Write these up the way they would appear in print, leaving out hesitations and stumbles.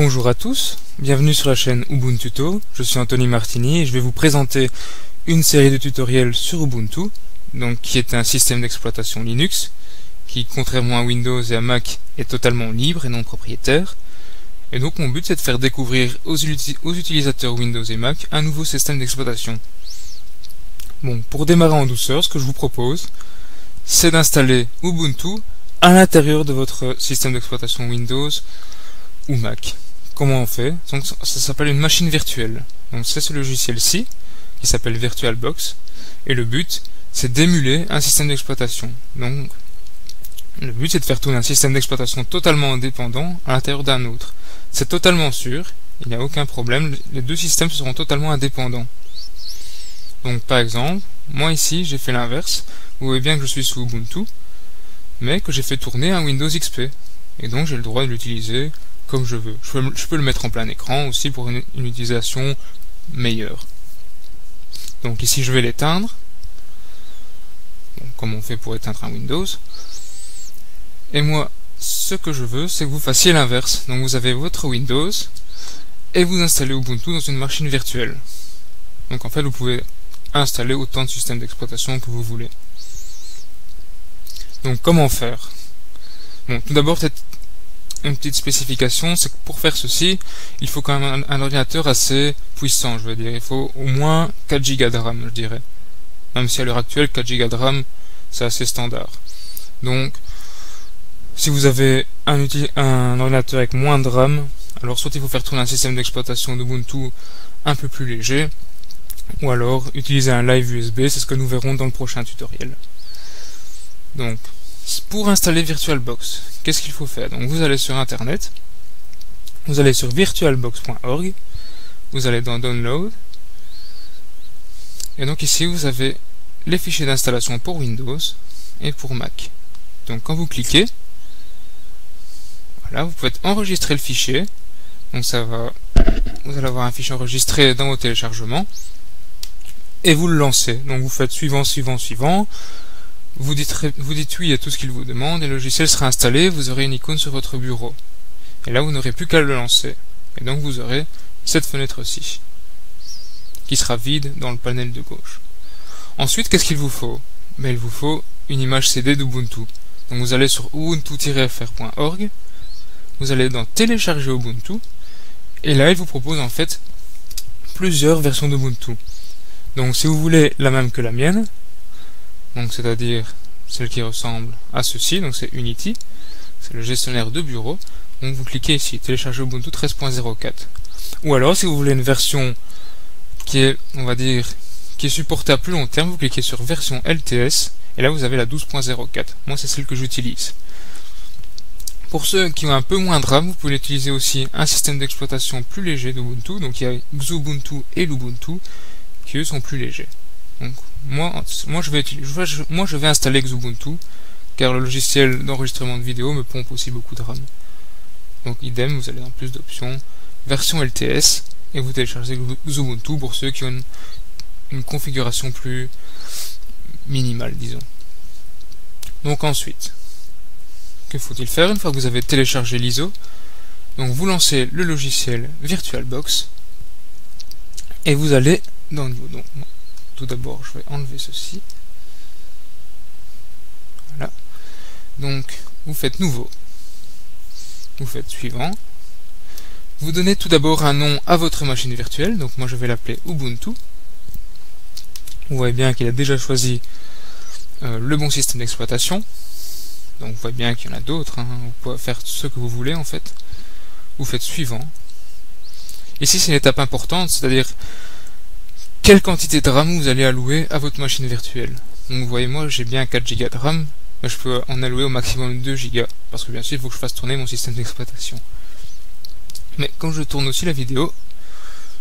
Bonjour à tous, bienvenue sur la chaîne Ubuntuto, je suis Anthony Martini et je vais vous présenter une série de tutoriels sur Ubuntu, donc qui est un système d'exploitation Linux, qui contrairement à Windows et à Mac est totalement libre et non propriétaire. Et donc mon but c'est de faire découvrir aux utilisateurs Windows et Mac un nouveau système d'exploitation. Bon, pour démarrer en douceur, ce que je vous propose, c'est d'installer Ubuntu à l'intérieur de votre système d'exploitation Windows ou Mac. Comment on fait? Donc, ça s'appelle une machine virtuelle. Donc c'est ce logiciel-ci qui s'appelle VirtualBox et le but c'est d'émuler un système d'exploitation. Donc le but c'est de faire tourner un système d'exploitation totalement indépendant à l'intérieur d'un autre. C'est totalement sûr, il n'y a aucun problème, les deux systèmes seront totalement indépendants. Donc par exemple, moi ici j'ai fait l'inverse, vous voyez bien que je suis sous Ubuntu, mais que j'ai fait tourner un Windows XP. Et donc j'ai le droit de l'utiliser comme je veux. Je peux le mettre en plein écran aussi pour une utilisation meilleure. Donc ici je vais l'éteindre, comme on fait pour éteindre un Windows. Et moi, ce que je veux, c'est que vous fassiez l'inverse. Donc vous avez votre Windows et vous installez Ubuntu dans une machine virtuelle. Donc en fait, vous pouvez installer autant de systèmes d'exploitation que vous voulez. Donc comment faire? Bon, tout d'abord, peut-être une petite spécification, c'est que pour faire ceci, il faut quand même un ordinateur assez puissant, je veux dire. Il faut au moins 4 Go de RAM, je dirais. Même si à l'heure actuelle, 4 Go de RAM, c'est assez standard. Donc, si vous avez un ordinateur avec moins de RAM, alors soit il faut faire tourner un système d'exploitation d'Ubuntu un peu plus léger, ou alors utiliser un live USB, c'est ce que nous verrons dans le prochain tutoriel. Donc, pour installer VirtualBox, qu'est-ce qu'il faut faire? Donc vous allez sur internet, vous allez sur virtualbox.org, vous allez dans Download, et donc ici vous avez les fichiers d'installation pour Windows et pour Mac. Donc quand vous cliquez, voilà, vous pouvez enregistrer le fichier, donc vous allez avoir un fichier enregistré dans vos téléchargements, et vous le lancez. Donc vous faites suivant, vous dites oui à tout ce qu'il vous demande et le logiciel sera installé, vous aurez une icône sur votre bureau. Et là vous n'aurez plus qu'à le lancer. Et donc vous aurez cette fenêtre-ci, qui sera vide dans le panel de gauche. Ensuite, qu'est-ce qu'il vous faut? Il vous faut une image CD d'Ubuntu. Donc vous allez sur ubuntu-fr.org, vous allez dans télécharger Ubuntu, et là il vous propose en fait plusieurs versions d'Ubuntu. Donc si vous voulez la même que la mienne, donc c'est-à-dire celle qui ressemble à ceci, donc c'est Unity, c'est le gestionnaire de bureau, donc vous cliquez ici, télécharger Ubuntu 13.04. Ou alors si vous voulez une version qui est, on va dire, qui est supportée à plus long terme, vous cliquez sur version LTS, et là vous avez la 12.04. Moi c'est celle que j'utilise. Pour ceux qui ont un peu moins de RAM, vous pouvez utiliser aussi un système d'exploitation plus léger d'Ubuntu, donc il y a Xubuntu et Lubuntu, qui eux sont plus légers. Donc moi je vais installer Xubuntu, car le logiciel d'enregistrement de vidéo me pompe aussi beaucoup de RAM. Donc idem, vous allez dans plus d'options, version LTS, et vous téléchargez Xubuntu pour ceux qui ont une configuration plus minimale, disons. Donc ensuite, que faut-il faire une fois que vous avez téléchargé l'ISO? Donc vous lancez le logiciel VirtualBox, et vous allez dans le donc, tout d'abord, je vais enlever ceci. Voilà. Donc, vous faites nouveau. Vous faites suivant. Vous donnez tout d'abord un nom à votre machine virtuelle. Donc, moi, je vais l'appeler Ubuntu. Vous voyez bien qu'il a déjà choisi le bon système d'exploitation. Donc, vous voyez bien qu'il y en a d'autres. Vous pouvez faire ce que vous voulez, en fait. Vous faites suivant. Ici, c'est une étape importante, c'est-à-dire quelle quantité de RAM vous allez allouer à votre machine virtuelle. Donc vous voyez, moi j'ai bien 4 Go de RAM, mais je peux en allouer au maximum 2 Go, parce que bien sûr il faut que je fasse tourner mon système d'exploitation. Mais comme je tourne aussi la vidéo,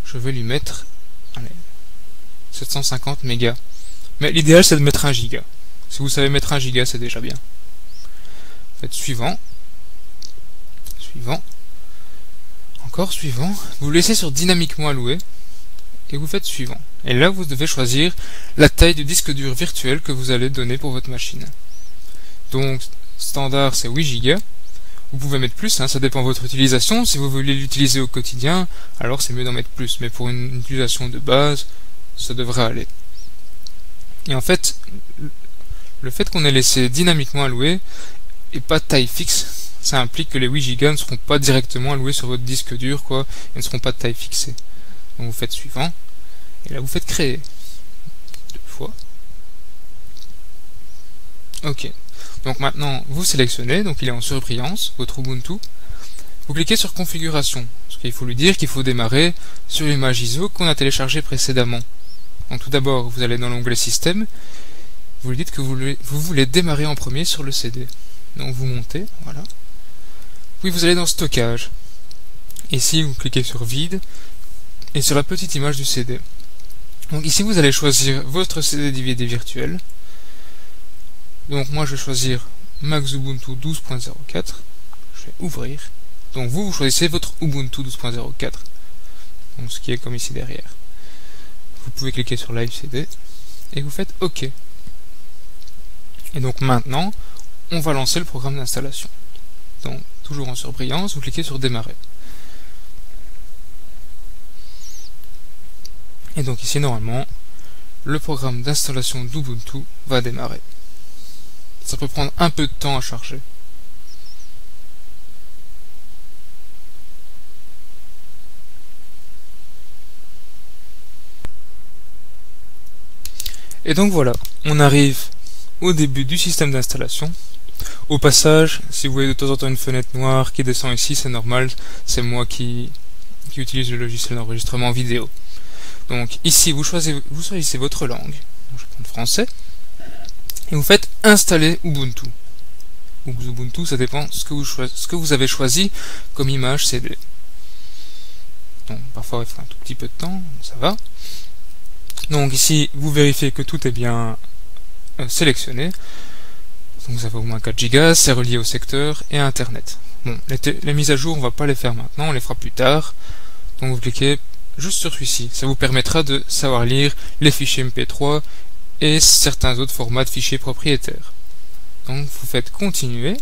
je vais lui mettre 750 mégas. Mais l'idéal c'est de mettre 1 Go. Si vous savez mettre 1 Go, c'est déjà bien. Faites suivant. Suivant. Encore suivant. Vous laissez sur dynamiquement alloué. Et vous faites suivant. Et là, vous devez choisir la taille du disque dur virtuel que vous allez donner pour votre machine. Donc, standard, c'est 8 Go. Vous pouvez mettre plus, hein, ça dépend de votre utilisation. Si vous voulez l'utiliser au quotidien, alors c'est mieux d'en mettre plus. Mais pour une utilisation de base, ça devrait aller. Et en fait, le fait qu'on ait laissé dynamiquement alloué et pas taille fixe, ça implique que les 8 Go ne seront pas directement alloués sur votre disque dur, quoi, et ne seront pas de taille fixée. Donc vous faites suivant, et là vous faites créer. 2 fois. Ok. Donc maintenant, vous sélectionnez, donc il est en surbrillance, votre Ubuntu. Vous cliquez sur configuration, parce qu'il faut lui dire qu'il faut démarrer sur l'image ISO qu'on a téléchargée précédemment. Donc tout d'abord, vous allez dans l'onglet système, vous lui dites que vous voulez démarrer en premier sur le CD. Donc vous montez, voilà. Puis vous allez dans stockage. Ici, vous cliquez sur vide, et sur la petite image du CD. Donc ici, vous allez choisir votre CD DVD virtuel. Donc moi je vais choisir Max Ubuntu 12.04, je vais ouvrir. Donc vous choisissez votre Ubuntu 12.04, donc ce qui est comme ici derrière. Vous pouvez cliquer sur Live CD et vous faites OK. Et donc maintenant, on va lancer le programme d'installation. Donc toujours en surbrillance, vous cliquez sur Démarrer. Et donc ici normalement, le programme d'installation d'Ubuntu va démarrer. Ça peut prendre un peu de temps à charger. Et donc voilà, on arrive au début du système d'installation. Au passage, si vous voyez de temps en temps une fenêtre noire qui descend ici, c'est normal, c'est moi qui utilise le logiciel d'enregistrement vidéo. Donc ici, vous choisissez votre langue. Je vais prendre français. Et vous faites installer Ubuntu. Ou Ubuntu, ça dépend ce que vous avez choisi comme image CD. Donc parfois il faut un tout petit peu de temps, ça va. Donc ici, vous vérifiez que tout est bien sélectionné. Donc vous avez au moins 4 Go, c'est relié au secteur et à Internet. Bon, les mises à jour, on va pas les faire maintenant, on les fera plus tard. Donc vous cliquez juste sur celui-ci. Ça vous permettra de savoir lire les fichiers MP3 et certains autres formats de fichiers propriétaires. Donc vous faites continuer.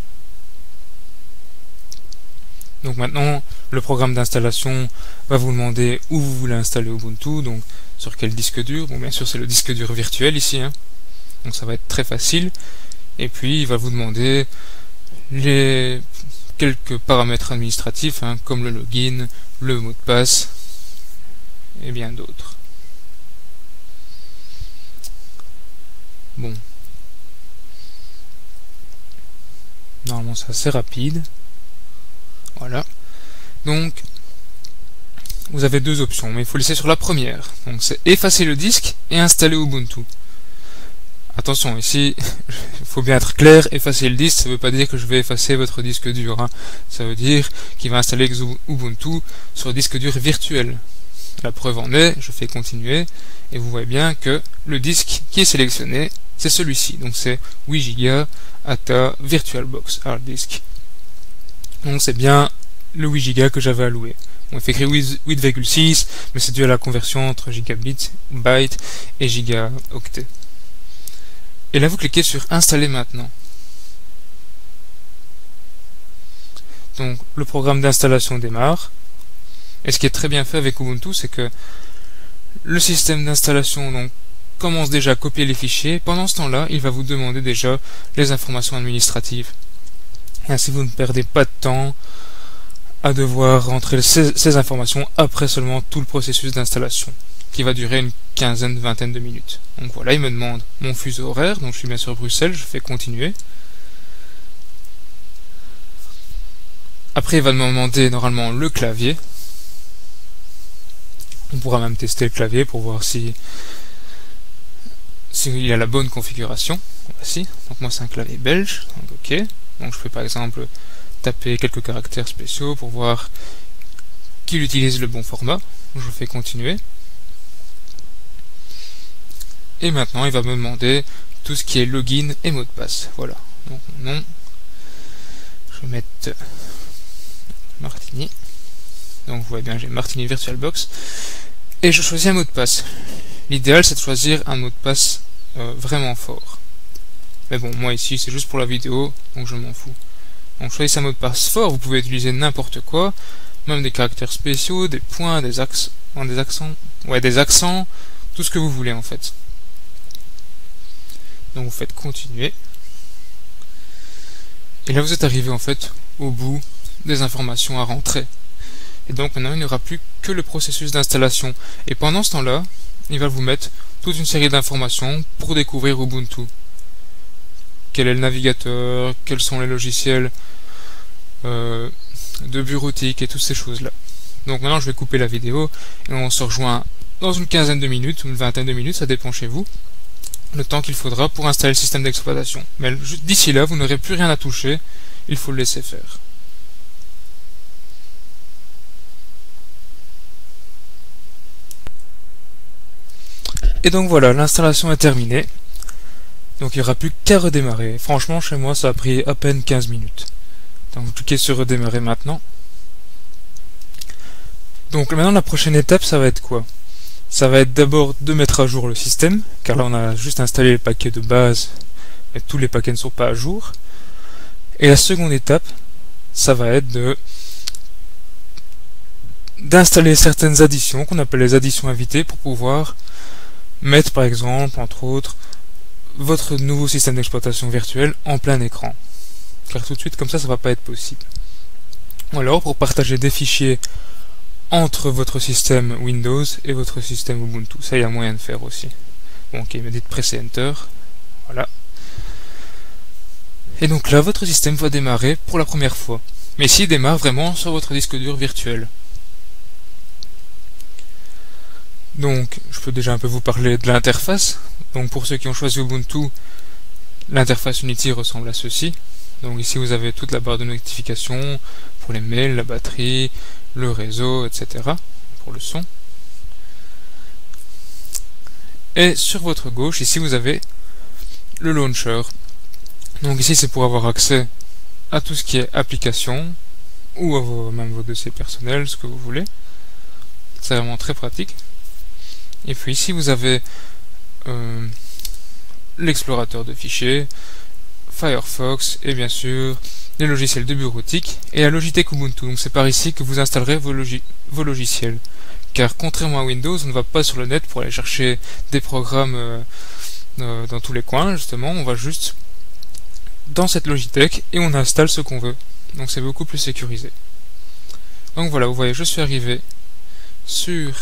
Donc maintenant, le programme d'installation va vous demander où vous voulez installer Ubuntu, donc sur quel disque dur. Bon, bien sûr, c'est le disque dur virtuel ici, hein. Donc ça va être très facile. Et puis, il va vous demander quelques paramètres administratifs, hein, comme le login, le mot de passe, et bien d'autres. Bon. Normalement, c'est assez rapide. Voilà. Donc, vous avez deux options, mais il faut laisser sur la première. Donc, c'est effacer le disque et installer Ubuntu. Attention, ici, il faut bien être clair, effacer le disque, ça ne veut pas dire que je vais effacer votre disque dur, hein. Ça veut dire qu'il va installer Ubuntu sur le disque dur virtuel. La preuve en est, je fais continuer, et vous voyez bien que le disque qui est sélectionné, c'est celui-ci. Donc c'est 8 Go ATA VirtualBox Hard Disk. Donc c'est bien le 8 Go que j'avais alloué. On fait écrit 8,6, mais c'est dû à la conversion entre gigabit, byte et gigaoctet. Et là vous cliquez sur installer maintenant. Donc le programme d'installation démarre. Et ce qui est très bien fait avec Ubuntu, c'est que le système d'installation donc commence déjà à copier les fichiers. Pendant ce temps-là, il va vous demander déjà les informations administratives. Et ainsi, vous ne perdez pas de temps à devoir rentrer ces informations après seulement tout le processus d'installation, qui va durer une quinzaine, vingtaine de minutes. Donc voilà, il me demande mon fuseau horaire, donc je suis bien sur Bruxelles, je fais continuer. Après, il va me demander normalement le clavier. On pourra même tester le clavier pour voir s'il a la bonne configuration. Voici. Donc moi c'est un clavier belge. Donc ok. Donc je peux par exemple taper quelques caractères spéciaux pour voir qu'il utilise le bon format. Je fais continuer. Et maintenant il va me demander tout ce qui est login et mot de passe. Voilà. Donc mon nom. Je vais mettre Martini. Donc vous voyez bien, j'ai Martini VirtualBox. Et je choisis un mot de passe. L'idéal c'est de choisir un mot de passe vraiment fort. Mais bon, moi ici c'est juste pour la vidéo, donc je m'en fous. Donc choisissez un mot de passe fort, vous pouvez utiliser n'importe quoi, même des caractères spéciaux, des points, des accents, tout ce que vous voulez en fait. Donc vous faites continuer. Et là vous êtes arrivé en fait au bout des informations à rentrer. Et donc maintenant il n'y aura plus que le processus d'installation. Et pendant ce temps-là, il va vous mettre toute une série d'informations pour découvrir Ubuntu. Quel est le navigateur, quels sont les logiciels de bureautique et toutes ces choses-là. Donc maintenant je vais couper la vidéo et on se rejoint dans une quinzaine de minutes ou une vingtaine de minutes, ça dépend chez vous, le temps qu'il faudra pour installer le système d'exploitation. Mais d'ici là, vous n'aurez plus rien à toucher, il faut le laisser faire. Et donc voilà, l'installation est terminée. Donc il n'y aura plus qu'à redémarrer. Franchement, chez moi, ça a pris à peine 15 minutes. Donc vous cliquez sur redémarrer maintenant. Donc maintenant, la prochaine étape, ça va être quoi? Ça va être d'abord de mettre à jour le système, car là on a juste installé les paquets de base, mais tous les paquets ne sont pas à jour. Et la seconde étape, ça va être d'installer certaines additions, qu'on appelle les additions invitées, pour pouvoir mettre par exemple, entre autres, votre nouveau système d'exploitation virtuel en plein écran. Car tout de suite, comme ça va pas être possible. Ou alors, pour partager des fichiers entre votre système Windows et votre système Ubuntu. Ça, il y a moyen de faire aussi. Bon, ok, mais dites presser Enter. Voilà. Et donc là, votre système va démarrer pour la première fois. Mais ici, il démarre vraiment sur votre disque dur virtuel. Donc, je peux déjà un peu vous parler de l'interface. Donc, pour ceux qui ont choisi Ubuntu, l'interface Unity ressemble à ceci. Donc ici, vous avez toute la barre de notification pour les mails, la batterie, le réseau, etc. pour le son. Et sur votre gauche, ici, vous avez le launcher. Donc ici, c'est pour avoir accès à tout ce qui est application ou à même vos dossiers personnels, ce que vous voulez. C'est vraiment très pratique. Et puis ici, vous avez l'explorateur de fichiers, Firefox et bien sûr les logiciels de bureautique et la Logitech Ubuntu. Donc c'est par ici que vous installerez vos logiciels. Car contrairement à Windows, on ne va pas sur le net pour aller chercher des programmes dans tous les coins. Justement, on va juste dans cette Logitech et on installe ce qu'on veut. Donc c'est beaucoup plus sécurisé. Donc voilà, vous voyez, je suis arrivé sur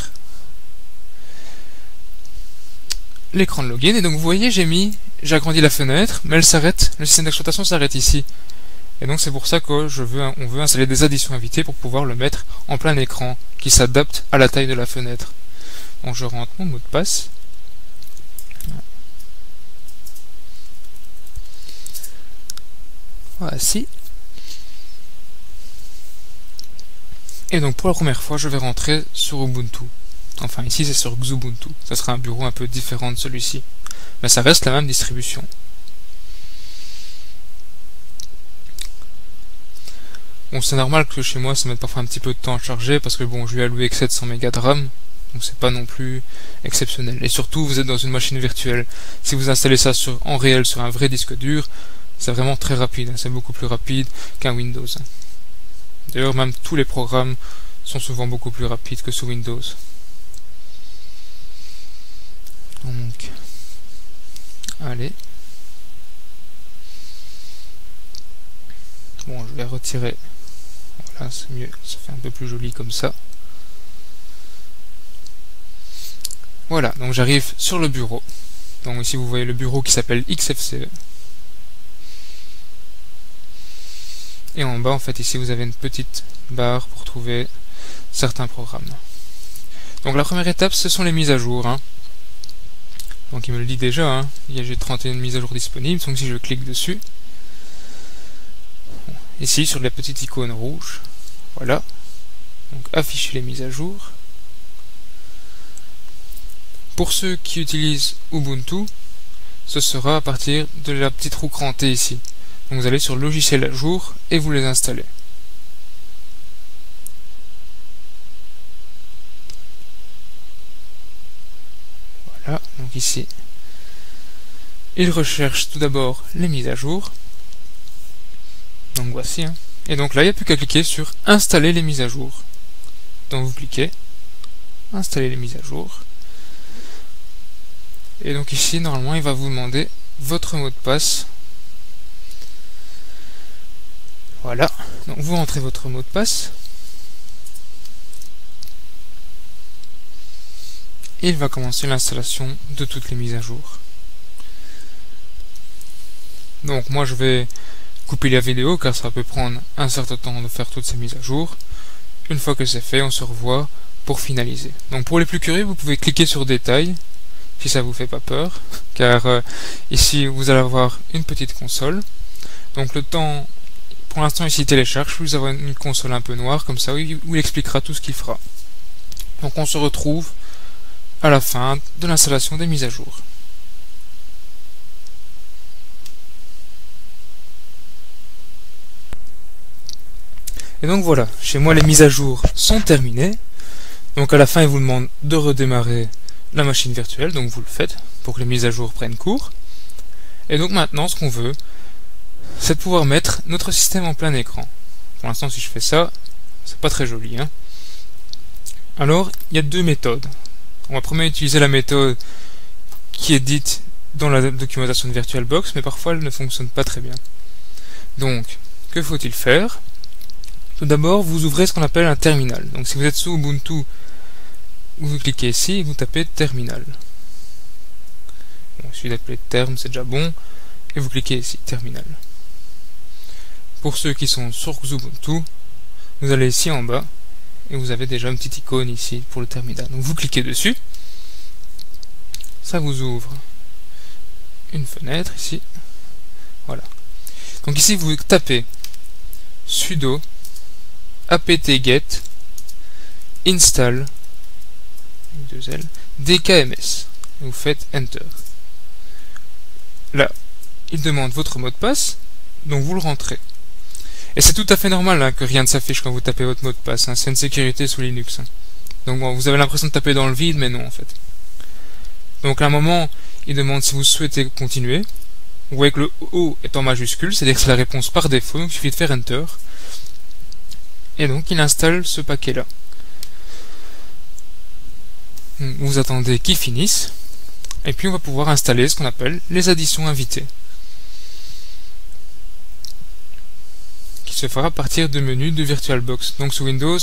l'écran de login et donc vous voyez, j'ai agrandi la fenêtre, mais elle s'arrête, le système d'exploitation s'arrête ici. Et donc c'est pour ça que on veut installer des additions invitées pour pouvoir le mettre en plein écran, qui s'adapte à la taille de la fenêtre. Donc je rentre mon mot de passe. Voici. Et donc pour la première fois, je vais rentrer sur Ubuntu. Enfin ici c'est sur Xubuntu. Ça sera un bureau un peu différent de celui-ci. Mais ça reste la même distribution. Bon, c'est normal que chez moi ça mette parfois un petit peu de temps à charger parce que bon, je lui ai alloué que 700 Mb de RAM, donc c'est pas non plus exceptionnel. Et surtout, vous êtes dans une machine virtuelle. Si vous installez ça en réel sur un vrai disque dur, c'est vraiment très rapide, c'est beaucoup plus rapide qu'un Windows. D'ailleurs, même tous les programmes sont souvent beaucoup plus rapides que sous Windows. Donc, allez. Bon, je vais retirer. Voilà, c'est mieux, ça fait un peu plus joli comme ça. Voilà, donc j'arrive sur le bureau. Donc ici vous voyez le bureau qui s'appelle XFCE. Et en bas, en fait, ici vous avez une petite barre pour trouver certains programmes. Donc la première étape, ce sont les mises à jour. Donc il me le dit déjà, j'ai 31 mises à jour disponibles, donc si je clique dessus, ici sur la petite icône rouge, voilà, donc afficher les mises à jour. Pour ceux qui utilisent Ubuntu, ce sera à partir de la petite roue crantée ici. Donc vous allez sur logiciel à jour et vous les installez. Voilà, donc ici, il recherche tout d'abord les mises à jour. Donc donc voici. Hein. Et donc là, il n'y a plus qu'à cliquer sur installer les mises à jour. Donc vous cliquez installer les mises à jour. Et donc ici, normalement, il va vous demander votre mot de passe. Voilà. Donc vous rentrez votre mot de passe. Et il va commencer l'installation de toutes les mises à jour. Donc moi je vais couper la vidéo car ça peut prendre un certain temps de faire toutes ces mises à jour. Une fois que c'est fait, on se revoit pour finaliser. Donc pour les plus curieux, vous pouvez cliquer sur détail si ça vous fait pas peur, car ici vous allez avoir une petite console. Donc le temps, pour l'instant ici télécharge, vous avez une console un peu noire comme ça où il expliquera tout ce qu'il fera. Donc on se retrouve à la fin de l'installation des mises à jour. Et donc voilà, chez moi les mises à jour sont terminées. Donc à la fin il vous demande de redémarrer la machine virtuelle, donc vous le faites pour que les mises à jour prennent cours. Et donc maintenant ce qu'on veut, c'est de pouvoir mettre notre système en plein écran. Pour l'instant si je fais ça, c'est pas très joli. Hein. Alors il y a deux méthodes. On va premièrement utiliser la méthode qui est dite dans la documentation de VirtualBox, mais parfois elle ne fonctionne pas très bien. Donc, que faut-il faire? Tout d'abord, vous ouvrez ce qu'on appelle un terminal. Donc si vous êtes sous Ubuntu, vous cliquez ici et vous tapez terminal. Bon, il suffit d'appeler terme, c'est déjà bon. Et vous cliquez ici, terminal. Pour ceux qui sont sur Ubuntu, vous allez ici en bas et vous avez déjà une petite icône ici pour le terminal. Donc vous cliquez dessus. Ça vous ouvre une fenêtre ici. Voilà. Donc ici vous tapez sudo apt-get install dkms. Vous faites enter. Là, il demande votre mot de passe, donc vous le rentrez. Et c'est tout à fait normal hein, que rien ne s'affiche quand vous tapez votre mot de passe. Hein. C'est une sécurité sous Linux. Hein. Donc bon, vous avez l'impression de taper dans le vide, mais non en fait. Donc à un moment, il demande si vous souhaitez continuer. Vous voyez que le O est en majuscule, c'est-à-dire que c'est la réponse par défaut, donc il suffit de faire Enter. Et donc il installe ce paquet-là. Vous attendez qu'il finisse, et puis on va pouvoir installer ce qu'on appelle les additions invitées. Qui se fera à partir du menu de VirtualBox. Donc sous Windows,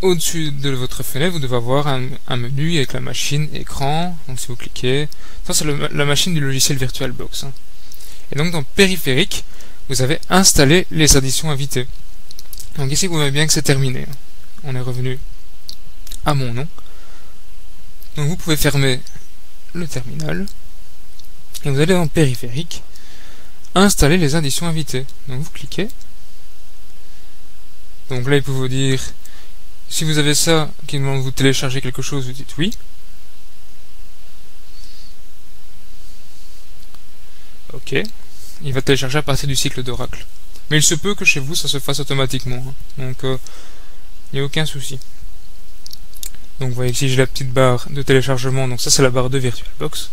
au-dessus de votre fenêtre, vous devez avoir un menu avec la machine écran. Donc si vous cliquez, ça c'est la machine du logiciel VirtualBox. Hein. Et donc dans périphérique, vous avez installé les additions invitées. Donc ici vous voyez bien que c'est terminé. On est revenu à mon nom. Donc vous pouvez fermer le terminal et vous allez dans périphérique, installer les additions invitées. Donc vous cliquez. Donc là il peut vous dire si vous avez ça qui demande de vous télécharger quelque chose, vous dites oui. Ok. Il va télécharger à partir du cycle d'Oracle. Mais il se peut que chez vous ça se fasse automatiquement. Hein. Donc il n'y a aucun souci. Donc vous voyez ici j'ai la petite barre de téléchargement, donc ça c'est la barre de VirtualBox.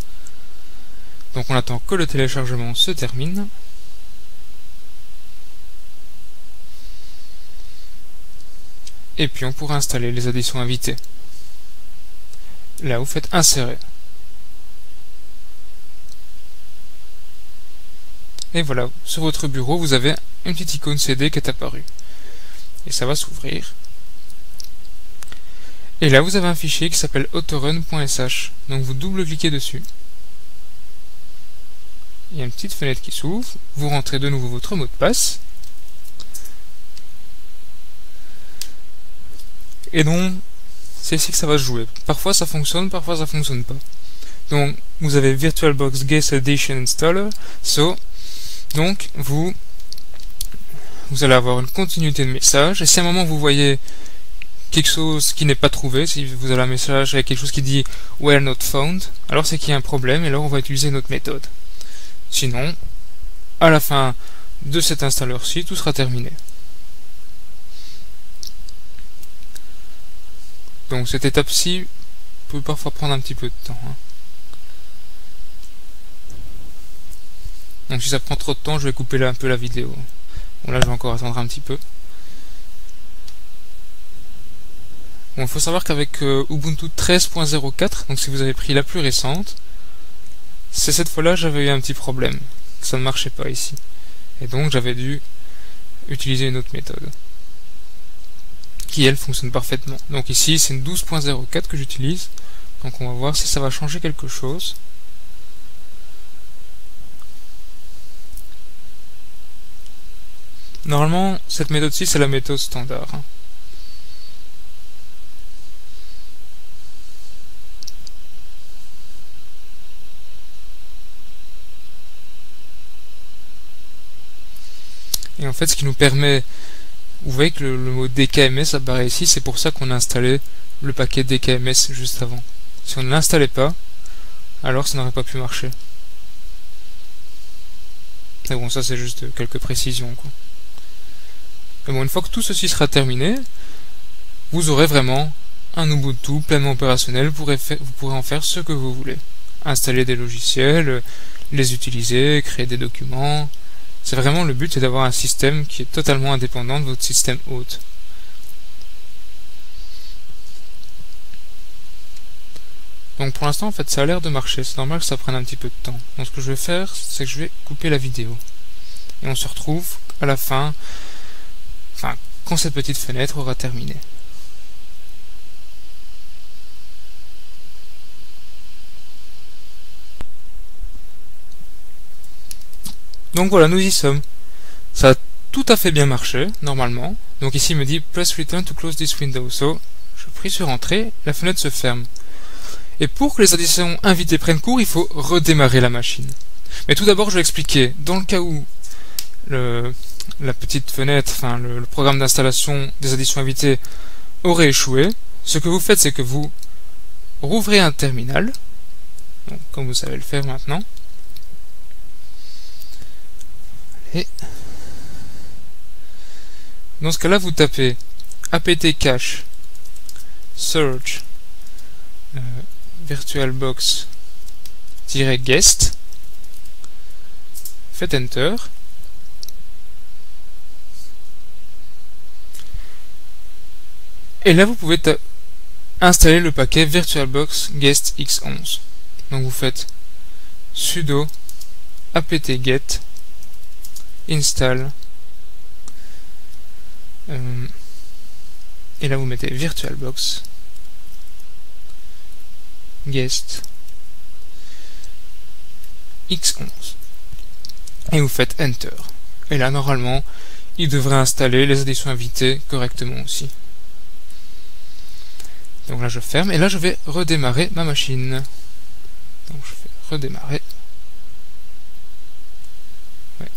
Donc on attend que le téléchargement se termine. Et puis on pourra installer les additions invitées. Là vous faites insérer. Et voilà, sur votre bureau vous avez une petite icône CD qui est apparue. Et ça va s'ouvrir. Et là vous avez un fichier qui s'appelle autorun.sh. Donc vous double-cliquez dessus. Il y a une petite fenêtre qui s'ouvre. Vous rentrez de nouveau votre mot de passe. Et donc, c'est ici que ça va se jouer. Parfois ça fonctionne, parfois ça fonctionne pas. Donc, vous avez VirtualBox Guest Edition Installer. Donc, vous allez avoir une continuité de messages. Et si à un moment vous voyez quelque chose qui n'est pas trouvé, si vous avez un message avec quelque chose qui dit Were not found, alors c'est qu'il y a un problème et alors on va utiliser notre méthode. Sinon, à la fin de cet installeur-ci, tout sera terminé. Donc cette étape-ci peut parfois prendre un petit peu de temps. Hein. Donc si ça prend trop de temps, je vais couper un peu la vidéo. Bon là je vais encore attendre un petit peu. Bon, il faut savoir qu'avec Ubuntu 13.04, donc si vous avez pris la plus récente, c'est cette fois-là j'avais eu un petit problème. Ça ne marchait pas ici. Et donc j'avais dû utiliser une autre méthode. Qui elle fonctionne parfaitement. Donc ici c'est une 12.04 que j'utilise. Donc on va voir si ça va changer quelque chose. Normalement, cette méthode-ci, c'est la méthode standard. Et en fait, ce qui nous permet... Vous voyez que le mot DKMS apparaît ici, c'est pour ça qu'on a installé le paquet DKMS juste avant. Si on ne l'installait pas, alors ça n'aurait pas pu marcher. Mais bon, ça c'est juste quelques précisions, quoi. Mais bon, une fois que tout ceci sera terminé, vous aurez vraiment un Ubuntu pleinement opérationnel. Vous pourrez en faire ce que vous voulez. Installer des logiciels, les utiliser, créer des documents. C'est vraiment le but, c'est d'avoir un système qui est totalement indépendant de votre système hôte. Donc pour l'instant, en fait, ça a l'air de marcher. C'est normal que ça prenne un petit peu de temps. Donc ce que je vais faire, c'est que je vais couper la vidéo. Et on se retrouve à la fin, quand cette petite fenêtre aura terminé. Donc voilà, nous y sommes. Ça a tout à fait bien marché, normalement. Donc ici, il me dit « Press Return to close this window ». So, je prie sur Entrée, la fenêtre se ferme. Et pour que les additions invitées prennent cours, il faut redémarrer la machine. Mais tout d'abord, je vais expliquer. Dans le cas où la petite fenêtre, le programme d'installation des additions invitées aurait échoué, ce que vous faites, c'est que vous rouvrez un terminal, donc, comme vous savez le faire maintenant. Et dans ce cas-là, vous tapez apt cache search virtualbox-guest, faites enter. Et là, vous pouvez installer le paquet VirtualBox Guest X11. Donc vous faites sudo apt-get install et là vous mettez VirtualBox Guest X11 et vous faites enter. Et là normalement il devrait installer les additions invitées correctement aussi. Donc là je ferme et là je vais redémarrer ma machine. Donc je fais redémarrer. Ouais.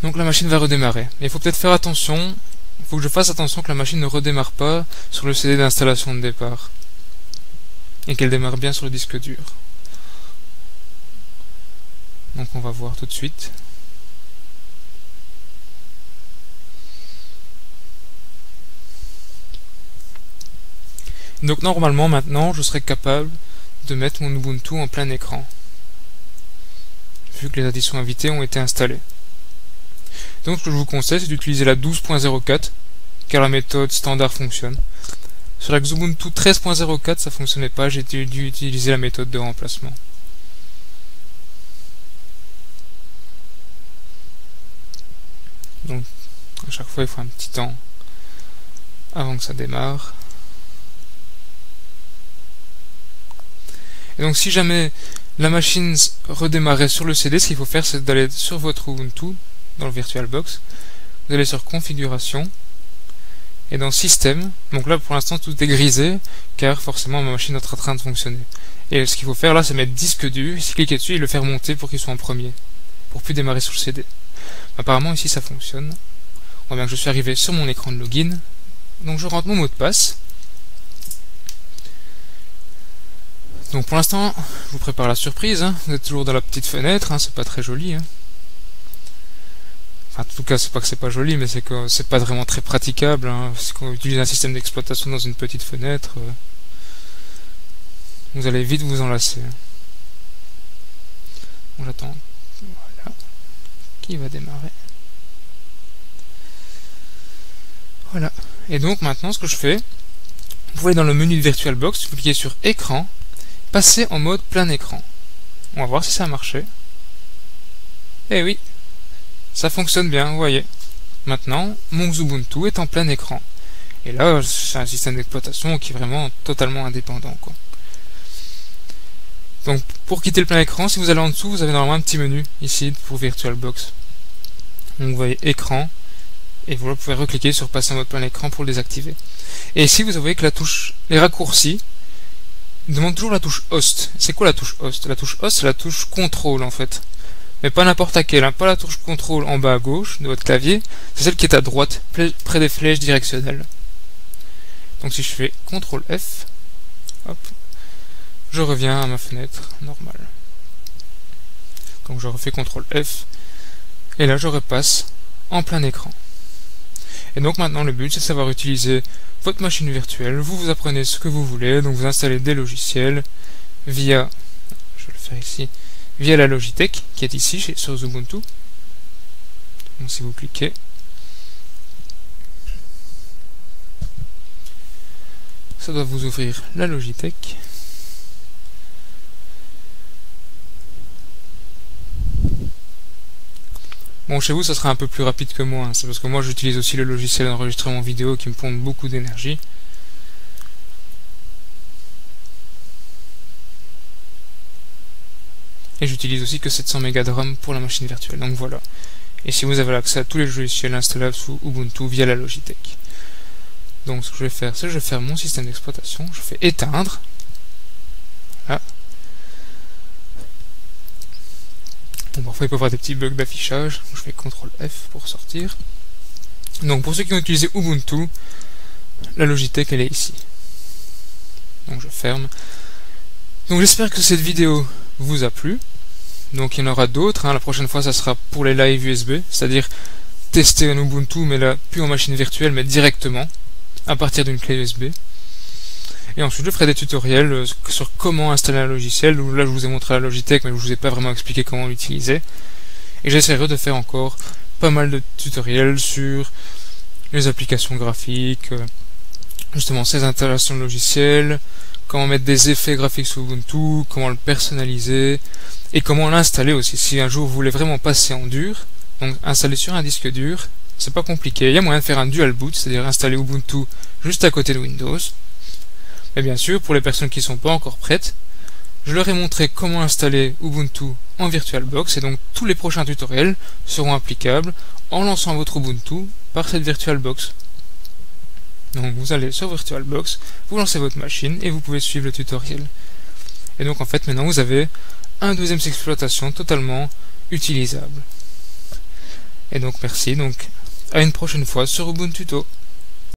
Donc la machine va redémarrer. Mais il faut peut-être faire attention. Il faut que je fasse attention que la machine ne redémarre pas sur le CD d'installation de départ. Et qu'elle démarre bien sur le disque dur. Donc on va voir tout de suite. Donc normalement maintenant je serai capable de mettre mon Ubuntu en plein écran, vu que les additions invitées ont été installées. Donc ce que je vous conseille, c'est d'utiliser la 12.04, car la méthode standard fonctionne. Sur la Ubuntu 13.04 ça fonctionnait pas, j'ai dû utiliser la méthode de remplacement. Donc à chaque fois il faut un petit temps avant que ça démarre. Et donc si jamais la machine redémarrait sur le CD, ce qu'il faut faire, c'est d'aller sur votre Ubuntu, dans le VirtualBox, vous allez sur Configuration, et dans Système, donc là pour l'instant tout est grisé, car forcément ma machine est en train de fonctionner. Et ce qu'il faut faire là, c'est mettre disque dur, ici cliquer dessus et le faire monter pour qu'il soit en premier, pour plus démarrer sur le CD. Apparemment ici ça fonctionne. On voit bien que je suis arrivé sur mon écran de login, donc je rentre mon mot de passe. Donc pour l'instant, je vous prépare la surprise, hein. Vous êtes toujours dans la petite fenêtre, hein. C'est pas très joli. Hein. Enfin, en tout cas, c'est pas que c'est pas joli, mais c'est que c'est pas vraiment très praticable. Hein. Parce qu'on utilise un système d'exploitation dans une petite fenêtre. vous allez vite vous enlacer. Bon, j'attends. Voilà. Qui va démarrer. Voilà. Et donc maintenant, ce que je fais, vous voyez dans le menu de VirtualBox, vous cliquez sur écran, passez en mode plein écran. On va voir si ça a marché. Eh oui, ça fonctionne bien, vous voyez. Maintenant, mon Ubuntu est en plein écran. Et là, c'est un système d'exploitation qui est vraiment totalement indépendant, quoi. Donc, pour quitter le plein écran, si vous allez en dessous, vous avez normalement un petit menu ici pour VirtualBox. Donc, vous voyez écran, et vous pouvez recliquer sur passer en mode plein écran pour le désactiver. Et ici, vous voyez que la touche, les raccourcis, demandent toujours la touche Host. C'est quoi la touche Host? La touche Host, c'est la touche Contrôle, en fait. Mais pas n'importe laquelle, hein. Pas la touche Contrôle en bas à gauche de votre clavier, c'est celle qui est à droite, près des flèches directionnelles. Donc si je fais CTRL F, hop, je reviens à ma fenêtre normale. Donc je refais CTRL F, et là je repasse en plein écran. Et donc maintenant le but c'est de savoir utiliser votre machine virtuelle, vous apprenez ce que vous voulez, donc vous installez des logiciels via, je vais le faire ici, via la Logitech qui est ici sur Ubuntu. Donc si vous cliquez, ça doit vous ouvrir la Logitech. Bon, chez vous, ça sera un peu plus rapide que moi, hein. C'est parce que moi, j'utilise aussi le logiciel d'enregistrement vidéo qui me pompe beaucoup d'énergie. Et j'utilise aussi que 700 Mb de RAM pour la machine virtuelle, donc voilà. Et si vous avez accès à tous les logiciels installables sous Ubuntu via la Logitech. Donc ce que je vais faire, c'est que je vais faire mon système d'exploitation, je fais éteindre. Voilà. Bon, parfois il peut y avoir des petits bugs d'affichage, je fais CTRL F pour sortir. Donc pour ceux qui ont utilisé Ubuntu, la Logitech elle est ici. Donc je ferme. Donc j'espère que cette vidéo vous a plu. Donc il y en aura d'autres, hein. La prochaine fois ça sera pour les live USB, c'est-à-dire tester un Ubuntu mais là plus en machine virtuelle mais directement à partir d'une clé USB. Et ensuite je ferai des tutoriels sur comment installer un logiciel, où là je vous ai montré la Logitech mais je vous ai pas vraiment expliqué comment l'utiliser. Et j'essaierai de faire encore pas mal de tutoriels sur les applications graphiques, justement ces installations de logiciels, comment mettre des effets graphiques sur Ubuntu, comment le personnaliser, et comment l'installer aussi. Si un jour vous voulez vraiment passer en dur, donc installer sur un disque dur, c'est pas compliqué. Il y a moyen de faire un dual boot, c'est-à-dire installer Ubuntu juste à côté de Windows. Mais bien sûr, pour les personnes qui ne sont pas encore prêtes, je leur ai montré comment installer Ubuntu en VirtualBox, et donc tous les prochains tutoriels seront applicables en lançant votre Ubuntu par cette VirtualBox. Donc vous allez sur VirtualBox, vous lancez votre machine et vous pouvez suivre le tutoriel. Et donc en fait maintenant vous avez un deuxième exploitation totalement utilisable. Et donc merci, donc à une prochaine fois sur Ubuntu Tuto.